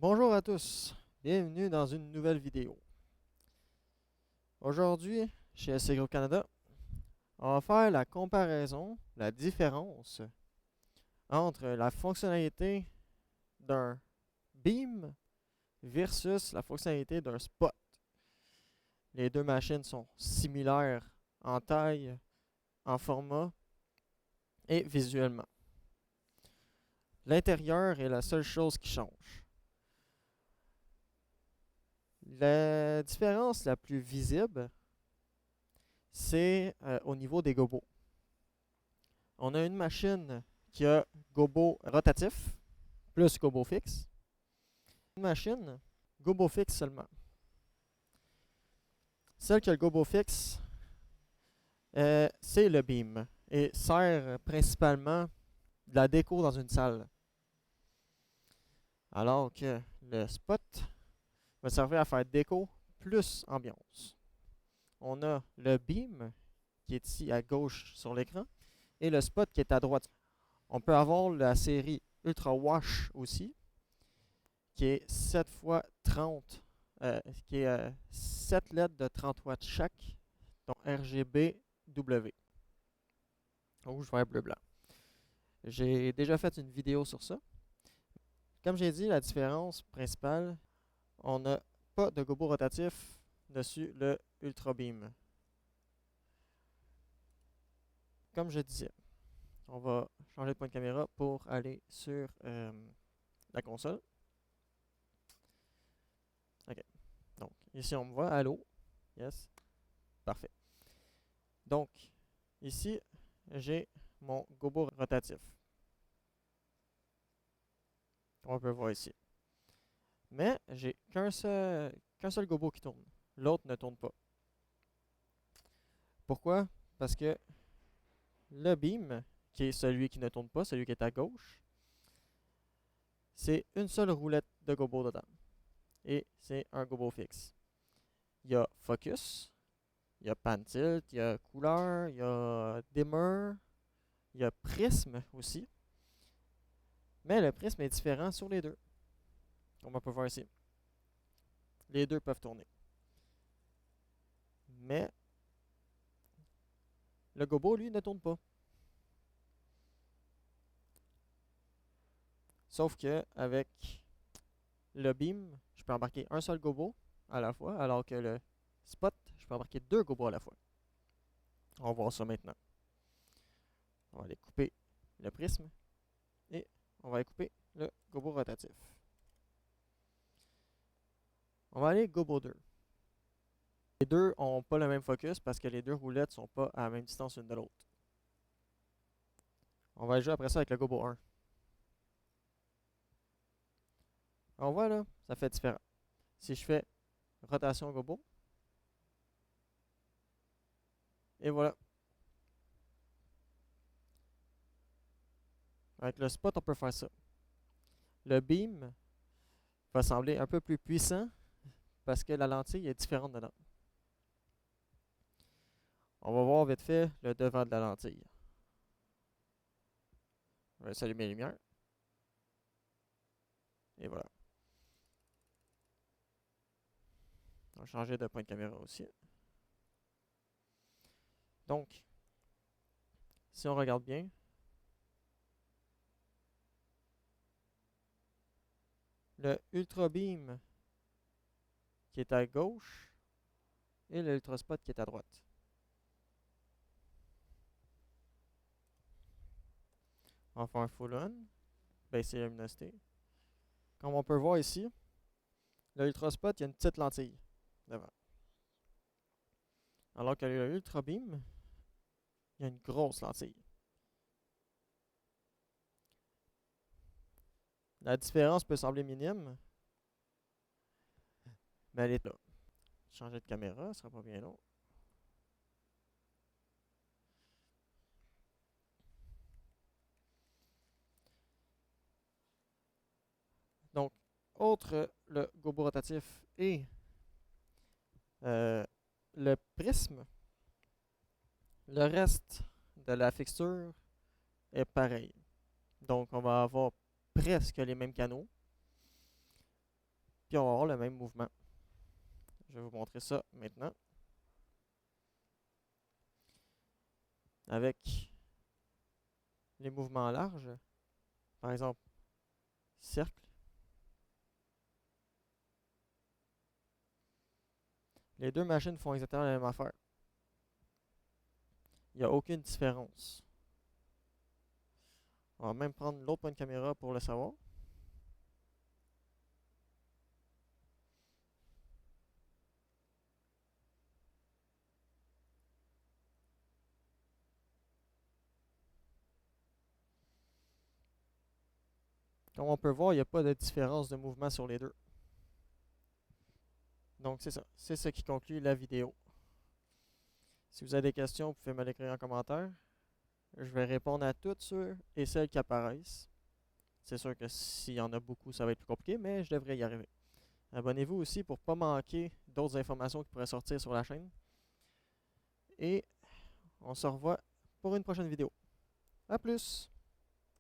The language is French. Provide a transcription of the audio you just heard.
Bonjour à tous, bienvenue dans une nouvelle vidéo. Aujourd'hui, chez SC Group Canada, on va faire la comparaison, la différence entre la fonctionnalité d'un beam versus la fonctionnalité d'un spot. Les deux machines sont similaires en taille, en format et visuellement. L'intérieur est la seule chose qui change. La différence la plus visible, c'est au niveau des gobos. On a une machine qui a gobo rotatif plus gobo fixe. Une machine gobo fixe seulement. Celle qui a le gobo fixe, c'est le beam et sert principalement de la déco dans une salle. Alors que le spot va servir à faire déco plus ambiance. On a le beam qui est ici à gauche sur l'écran et le spot qui est à droite. On peut avoir la série Ultra Wash aussi, qui est 7 x 30, qui est 7 LED de 30 watts chaque, donc RGB-W, rouge, vert, bleu, blanc. J'ai déjà fait une vidéo sur ça. Comme j'ai dit, la différence principale, on n'a pas de gobo rotatif dessus le Ultra Beam. Comme je disais, on va changer de point de caméra pour aller sur la console. Ok. Donc, ici, on me voit. Allô? Yes. Parfait. Donc, ici, j'ai mon gobo rotatif. On peut voir ici. Mais j'ai qu'un seul gobo qui tourne. L'autre ne tourne pas. Pourquoi? Parce que le beam, qui est celui qui ne tourne pas, celui qui est à gauche, c'est une seule roulette de gobo dedans. Et c'est un gobo fixe. Il y a focus, il y a pan tilt, il y a couleur, il y a dimmer, il y a prisme aussi. Mais le prisme est différent sur les deux. Comme on peut voir ici. Les deux peuvent tourner. Mais le gobo, lui, ne tourne pas. Sauf que avec le beam, je peux embarquer un seul gobo à la fois, alors que le spot, je peux embarquer deux gobos à la fois. On va voir ça maintenant. On va aller couper le prisme et on va aller couper le gobo rotatif. On va aller gobo 2. Les deux n'ont pas le même focus parce que les deux roulettes ne sont pas à la même distance l'une de l'autre. On va jouer après ça avec le gobo 1. On voit là, ça fait différent. Si je fais rotation gobo, et voilà. Avec le spot, on peut faire ça. Le beam va sembler un peu plus puissant parce que la lentille est différente dedans. On va voir vite fait le devant de la lentille. Je vais allumer les lumières. Et voilà. On va changer de point de caméra aussi. Donc, si on regarde bien, le Ultra Beam qui est à gauche et le Ultra Spot qui est à droite. On va faire un full on, baisser la luminosité. Comme on peut voir ici, le Ultra Spot, il y a une petite lentille devant. Alors que le Ultra Beam, il y a une grosse lentille. La différence peut sembler minime, mais elle est là. Changer de caméra, ce sera pas bien long. Donc, outre le gobo rotatif et le prisme, le reste de la fixture est pareil. Donc, on va avoir presque les mêmes canaux. Puis on va avoir le même mouvement. Je vais vous montrer ça maintenant. Avec les mouvements larges, par exemple, cercle. Les deux machines font exactement la même affaire. Il n'y a aucune différence. On va même prendre l'autre point de caméra pour le savoir. Comme on peut voir, il n'y a pas de différence de mouvement sur les deux. Donc c'est ça. C'est ce qui conclut la vidéo. Si vous avez des questions, vous pouvez me l'écrire en commentaire. Je vais répondre à toutes ceux et celles qui apparaissent. C'est sûr que s'il y en a beaucoup, ça va être plus compliqué, mais je devrais y arriver. Abonnez-vous aussi pour ne pas manquer d'autres informations qui pourraient sortir sur la chaîne. Et on se revoit pour une prochaine vidéo. A plus!